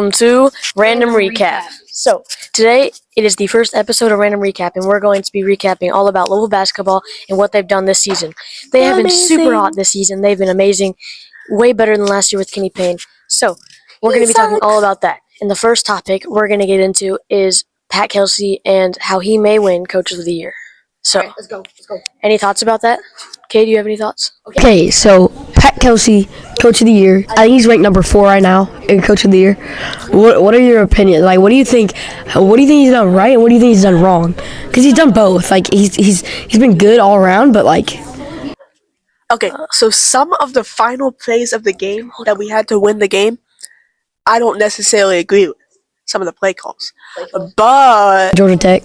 Welcome to Random Recap. So, today it is the first episode of Random Recap, and we're going to be recapping all about Louisville basketball and what they've done this season. They have been super hot this season. They've been amazing, way better than last year with Kenny Payne. So, we're going to be talking all about that. And the first topic we're going to get into is Pat Kelsey and how he may win Coach of the Year. So, let's go. Any thoughts about that? Kay, do you have any thoughts? Okay, so Pat Kelsey, Coach of the Year. I think he's ranked number 4 right now in Coach of the Year. What are your opinions? Like, what do you think? What do you think he's done right, and what do you think he's done wrong? Because he's done both. Like, he's been good all around, but like. Okay, so some of the final plays of the game that we had to win the game, I don't necessarily agree with some of the play calls, but Georgia Tech.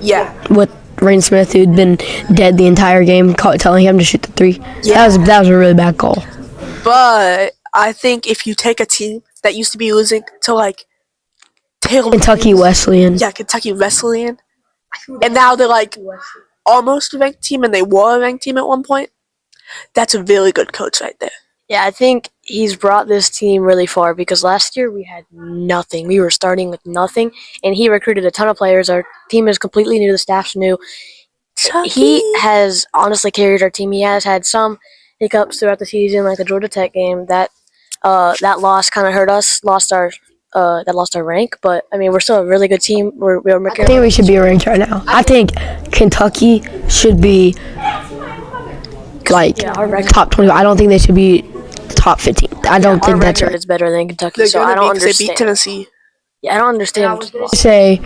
Yeah. With Rain Smith, who'd been dead the entire game, telling him to shoot the 3. Yeah. That was a really bad call. But I think if you take a team that used to be losing to like Kentucky Wesleyan. Yeah, Kentucky Wesleyan. And now they're like almost a ranked team, and they were a ranked team at one point. That's a really good coach right there. Yeah, I think he's brought this team really far because last year we had nothing. We were starting with nothing, and he recruited a ton of players. Our team is completely new. The staff's new. He has honestly carried our team. He has had some hiccups throughout the season, like the Georgia Tech game. That loss kind of hurt us. Lost our rank, but I mean we're still a really good team. I think we should be ranked right now. I think Kentucky should be top 20. I don't think they should be top 15. I don't think that's right. It's better than Kentucky, They're so I don't understand. They beat Tennessee. Yeah, I don't understand. Say,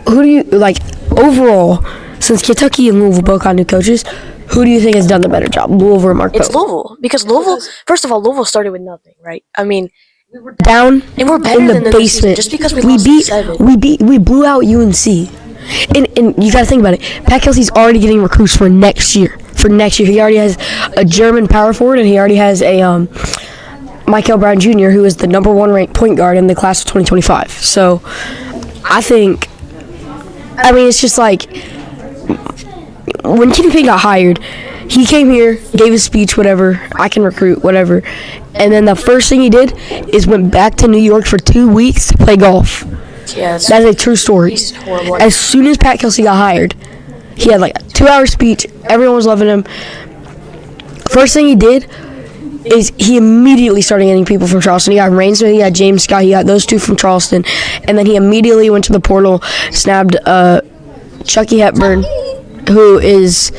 who do you like overall? Since Kentucky and Louisville both got new coaches, who do you think has done the better job, Louisville or Mark Pope? It's Louisville because Louisville. First of all, Louisville started with nothing, right? I mean, we were down and we're better in the than basement. Just because we blew out UNC, and you got to think about it. Pat Kelsey's already getting recruits for next year. He already has a German power forward, and he already has a Michael Brown Jr., who is the number 1 ranked point guard in the class of 2025. So, I mean, it's just like when Kenny Payne got hired, he came here, gave his speech, whatever, I can recruit, whatever, and then the first thing he did is went back to New York for 2 weeks to play golf. Yeah, that is a true story. As soon as Pat Kelsey got hired, he had like a 2-hour speech. Everyone was loving him. First thing he did is he immediately started getting people from Charleston. He got Rain Smith, he got James Scott, he got those 2 from Charleston, and then he immediately went to the portal, snabbed Chucky Hepburn, who is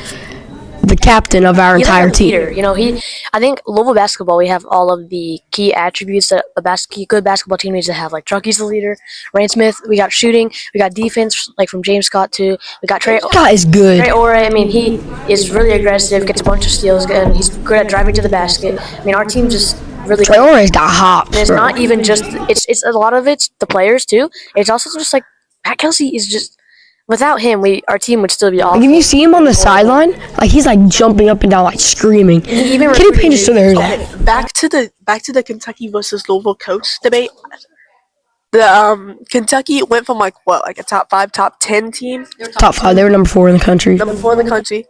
the captain of our entire team. You know, I think Louisville basketball, we have all of the key attributes that a good basketball team needs to have. Like Chucky's the leader, Rain Smith. We got shooting, we got defense, like from James Scott too. We got Trey. Scott is good. Trey Ora, I mean, he is really aggressive, gets a bunch of steals, and he's good at driving to the basket. I mean, our team just really. Trey Ora's got hops. And it's not even just. It's a lot of it's the players too. It's also just like Pat Kelsey is just. Without him, our team would still be awful. Like if you see him on the sideline, like he's like jumping up and down, like screaming. Kenny Payne just stood there. Back to the Kentucky versus Louisville coach debate. The Kentucky went from like a top 5, top 10 team. Top 5. They were number 4 in the country. Number 4 in the country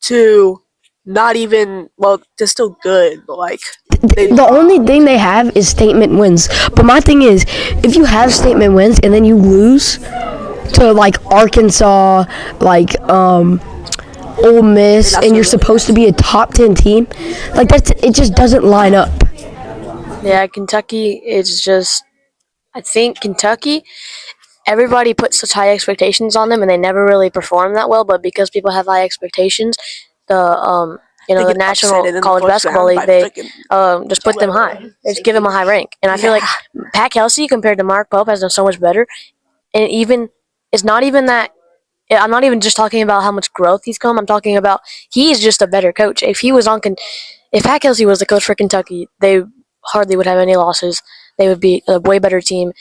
to not even they're still good, but like the only thing they have is statement wins. But my thing is, if you have statement wins and then you lose to like Arkansas, like Ole Miss, and you're supposed to be a top 10 team, like it just doesn't line up. Yeah, Kentucky is just. I think Kentucky. Everybody puts such high expectations on them, and they never really perform that well. But because people have high expectations, the National College Basketball League, they just put them high. They just give them a high rank, and I feel like Pat Kelsey compared to Mark Pope has done so much better, and even. It's not even that. I'm not even just talking about how much growth he's come. I'm talking about he's just a better coach. If Pat Kelsey was the coach for Kentucky, they hardly would have any losses. They would be a way better team.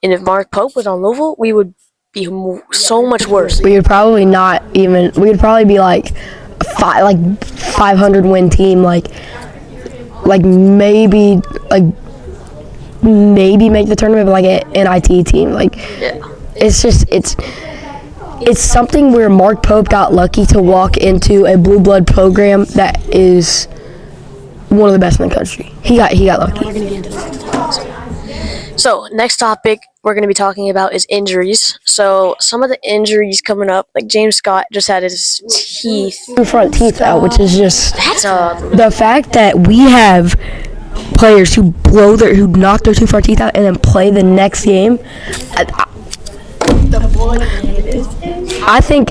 And if Mark Pope was on Louisville, we would be so much worse. We would probably not even. We would probably be like 500 win team. Like maybe make the tournament, but like an NIT team. Yeah. It's something where Mark Pope got lucky to walk into a blue blood program that is one of the best in the country. He got lucky. So next topic we're going to be talking about is injuries. So some of the injuries coming up, like James Scott just had his teeth. Two front teeth out, which is just That's the fact that we have players who knock their two front teeth out and then play the next game. I think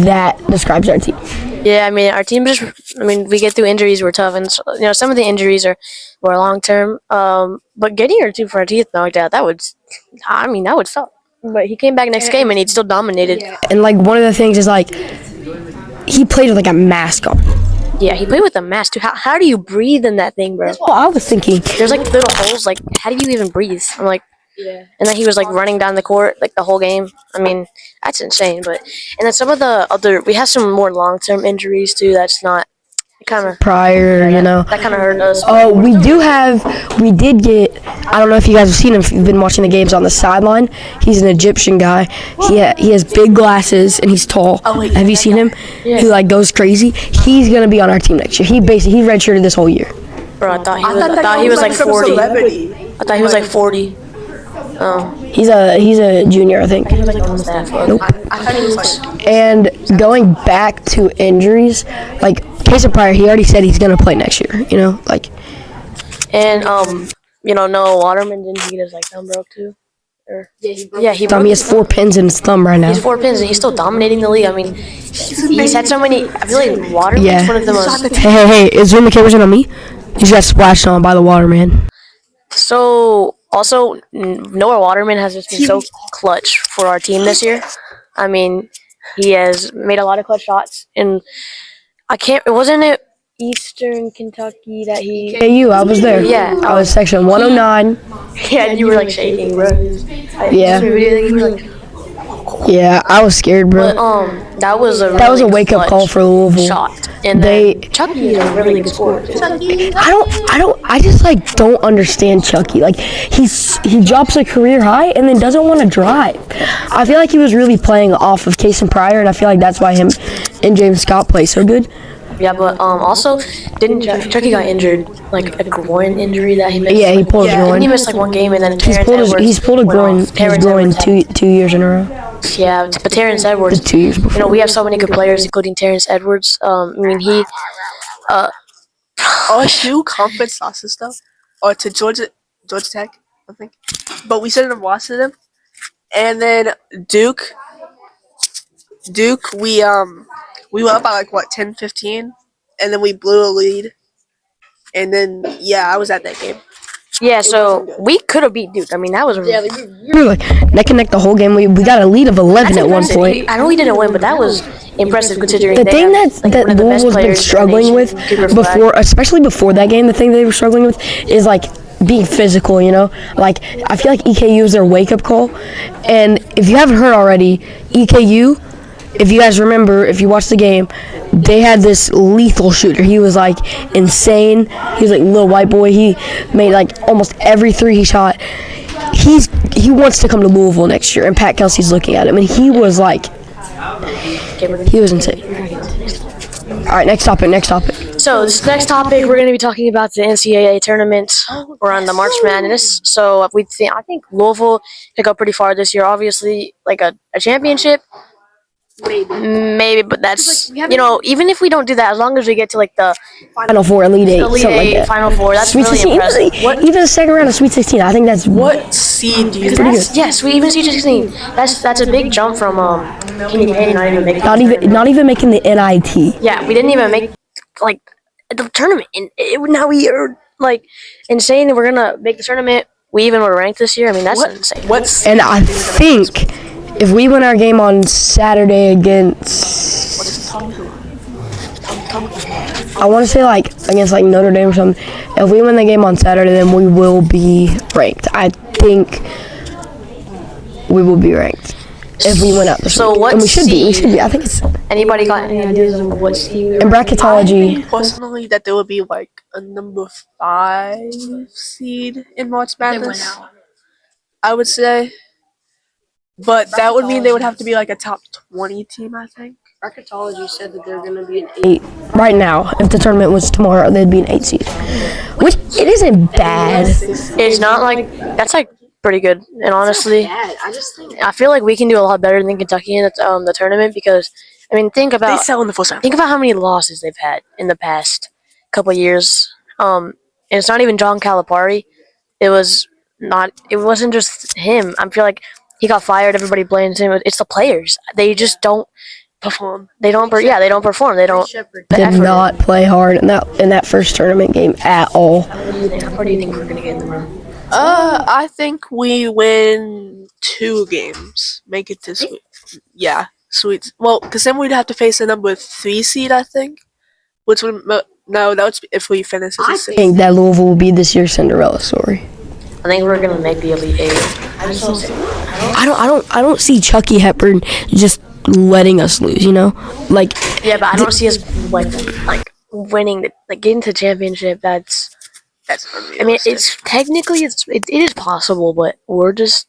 that describes our team. Yeah, I mean our team just. I mean we get through injuries, we're tough, and some of the injuries are more long term. But getting your two front teeth knocked out, that would suck. But he came back next game and he still dominated. And like one of the things is like he played with like a mask on. Yeah, he played with a mask too. How do you breathe in that thing, bro? Well, I was thinking There's like little holes. Like, how do you even breathe? I'm like, yeah. And then he was like running down the court like the whole game. I mean, that's insane. But and then some of the other, we have some more long term injuries too. That's not kind of prior, you know. That kind of hurt us. Oh, we did get. I don't know if you guys have seen him. If you've been watching the games on the sideline, he's an Egyptian guy. He has big glasses and he's tall. Oh, wait, have you seen him? Yeah. He like goes crazy. He's gonna be on our team next year. He redshirted this whole year. Bro, I thought he was like 40. I thought he was like 40. Oh, He's a junior, I think. he was like on the staff. Nope. I thought he was like. And going back to injuries, like Casey Pryor, he already said he's gonna play next year. You know, like. And Noah Waterman, didn't he get his like thumb broke too? Yeah, he broke. He has 4 pins in his thumb right now. He's 4 pins and he's still dominating the league. I mean, he's had so many. I feel like Waterman's Yeah. one of the most. Hey! Is zoom the cameras in on me? You just got splashed on by the water, man. So also Noah Waterman has just been so clutch for our team this year. I mean, he has made a lot of clutch shots, and wasn't it Eastern Kentucky that he? Hey, I was there. Yeah. I was section 109. Yeah, and you were like shaking, bro. Yeah. You were like, Yeah, I was scared, bro. but that was a wake up call for Louisville. shot. And They- then Chucky is a really good scorer. I just like don't understand Chucky. Like he drops a career high and then doesn't want to drive. I feel like he was really playing off of Casey Pryor, and I feel like that's why him and James Scott play so good. Yeah, but also didn't Chucky got injured, like a groin injury that he missed? Yeah, he pulled his groin. He missed like one game, and then He's pulled a groin two years in a row. Yeah, but Terrence Edwards. 2 years before. We have so many good players, including Terrence Edwards. I mean, he. OSU conference losses though, or to Georgia Tech, I think. But we shouldn't have lost to them. And then Duke, we were up by like what 10-15, and then we blew a lead. And then I was at that game. Yeah, so we could have beat Duke. I mean, that was. We were like neck and neck the whole game. We got a lead of 11 at one point. I know we didn't win, but that was impressive considering. The thing that Louisville's been struggling with especially before that game, the thing they were struggling with is like being physical, you know? Like, I feel like EKU is their wake-up call. And if you haven't heard already, EKU, if you guys remember, if you watched the game, they had this lethal shooter. He was like insane. He was like a little white boy. He made like almost every three he shot. He wants to come to Louisville next year, and Pat Kelsey's looking at him, and he was insane. All right, next topic. So this next topic, we're going to be talking about the NCAA tournament around the March Madness. So I think Louisville could go pretty far this year. Obviously, like a championship. Maybe, but that's even if we don't do that, as long as we get to like the Final Four, Elite Eight, something like that. Final Four, that's Sweet really 16, impressive. even the second round of Sweet 16, I think that's What seed do you think? pretty good. Yes, we even see 16. That's a big jump from Kenny Payne not even making Not even making the NIT. Yeah, we didn't even make like the tournament, and now we are like insane. We're gonna make the tournament. We even were ranked this year. I mean, that's insane. And I think if we win our game on Saturday against, I want to say like against like Notre Dame or something. If we win the game on Saturday, then we will be ranked. I think we will be ranked if we win out this week. What And we should be. We seed- should be. I think it's Anybody got any ideas of what team? in bracketology. Personally, that there would be like a number 5 seed in March Madness. I would say, but that would mean they would have to be like a top 20 team. I think. Bracketology said that they're going to be an 8 right now. If the tournament was tomorrow, they'd be an 8 seed, which it isn't bad. It's not like that's like pretty good. And honestly, I feel like we can do a lot better than Kentucky in the tournament because I mean They sell in the first round. think about how many losses they've had in the past couple of years. And it's not even John Calipari. It wasn't just him. I feel like he got fired. Everybody blames him. It's the players. They just don't Perform. They don't. They don't perform. They don't. Did not play hard in that first tournament game at all. How far do you think we're gonna get in the room? I think we win 2 games. Make it to sweet. Yeah, sweet. Well, because then we'd have to face a number 3 seed, I think. Which would no, that would if we finish as a I 6. think that Louisville will be this year's Cinderella story. I think we're gonna make the Elite Eight. I don't see Chucky Hepburn just letting us lose. Like Yeah, but I don't see us like winning, getting to the championship. That's. I mean, it's technically it is possible, but that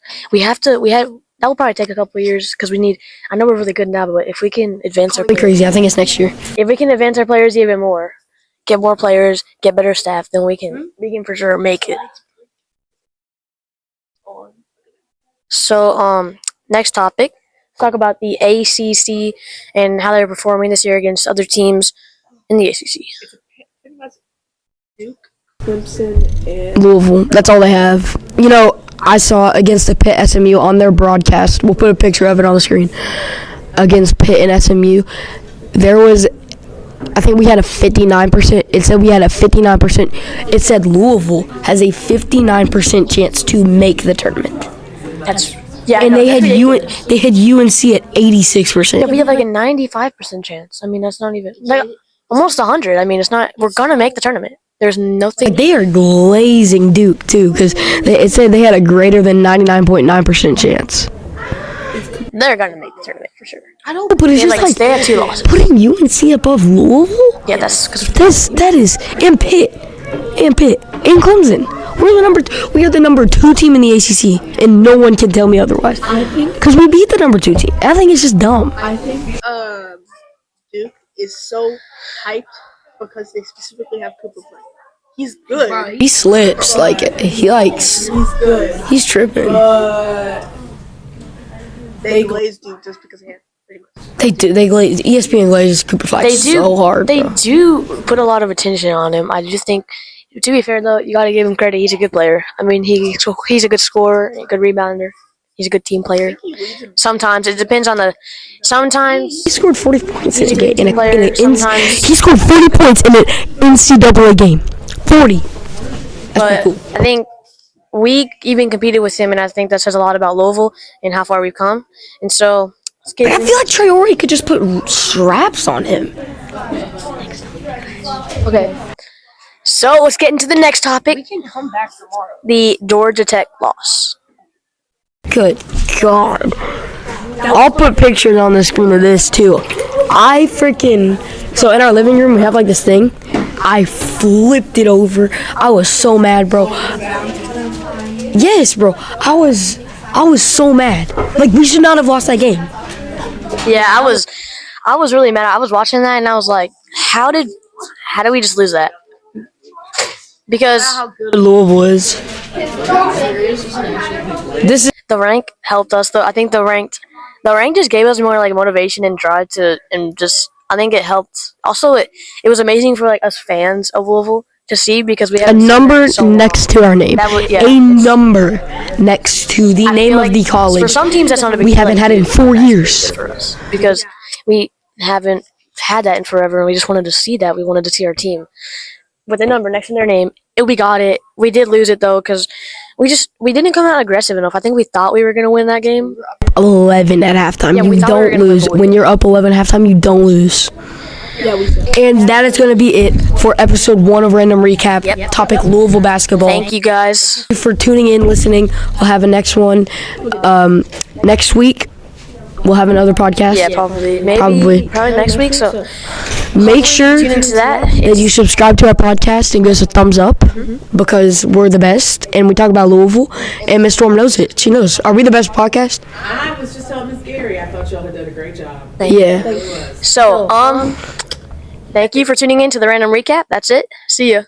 will probably take a couple of years because we need. I know we're really good now, but if we can advance our be crazy. I think it's next year. if we can advance our players even more, get more players, get better staff, then we can for sure make it. So next topic, talk about the ACC and how they're performing this year against other teams in the ACC. Duke, Clemson, and Louisville. That's all they have. I saw against the Pitt SMU on their broadcast. We'll put a picture of it on the screen. Against Pitt and SMU, there was. I think we had a 59%. It said we had a 59%. It said Louisville has a 59% chance to make the tournament. That's And they had UNC at 86%. Yeah, we have like a 95% chance. I mean, that's not even almost 100. I mean, it's not. We're gonna make the tournament. There's nothing. They are glazing Duke too, because it said they had a greater than 99.9% chance. They're gonna make the tournament for sure. I don't. But it's just they have 2 losses. putting UNC above Louisville. Yeah, that's because That is in Pitt, in Clemson. We are the number 2 team in the ACC, and no one can tell me otherwise. Because we beat the number 2 team. I think it's just dumb. I think Duke is so hyped because they specifically have Cooper playing. He's good. He slips He's good. He's tripping. They glaze Duke just because he had pretty much. They do. They glaze. ESPN glazes Cooper Flax so hard. They bro. do put a lot of attention on him. I just think, to be fair though, you got to give him credit. He's a good player. I mean, he's a good scorer, a good rebounder. He's a good team player. Sometimes it depends on the. Sometimes He scored 40 points in a game. Sometimes- He scored 40 points in an NCAA game. 40. but cool. I think we even competed with him, and I think that says a lot about Louisville and how far we've come. And so, let's get I feel like Traore could just put straps on him. okay. So let's get into the next topic. We can come back tomorrow. The Georgia Tech loss. Good God. I'll put pictures on the screen of this too. So in our living room we have like this thing. I flipped it over. I was so mad, bro. Yes, bro. I was so mad. Like, we should not have lost that game. Yeah, I was really mad. I was watching that and I was like, how did we just lose that? Because How good Louisville is. This is the rank helped us though. I think the rank just gave us more like motivation and drive I think it helped. Also, it was amazing for like us fans of Louisville to see because we a have number next to our name. A number next to the name of the college. For some teams, that's not a big We deal. haven't had it in 4 years. For us because we haven't had that in forever, and we just wanted to see that. We wanted to see our team with a number next to their name. We got it. We did lose it though because we didn't come out aggressive enough. I think we thought we were gonna win that game. 11 at halftime. Yeah, we you thought we were don't gonna lose. win. When you're up 11 at halftime, you don't lose. Yeah, we did. And that is going to be it for episode 1 of Random Recap. Yep. Topic Louisville basketball. Thank you guys. Thank you for tuning in, listening. We'll have a next one next week. We'll have another podcast. Yeah, probably. Probably. Probably next week. So Make sure tune into that. that you subscribe to our podcast and give us a thumbs up because we're the best and we talk about Louisville and Miss Storm knows it. She knows. Are we the best podcast? I was just telling Miss Gary, I thought y'all had done a great job. Yeah. So, thank you for tuning in to the random recap. That's it. See ya.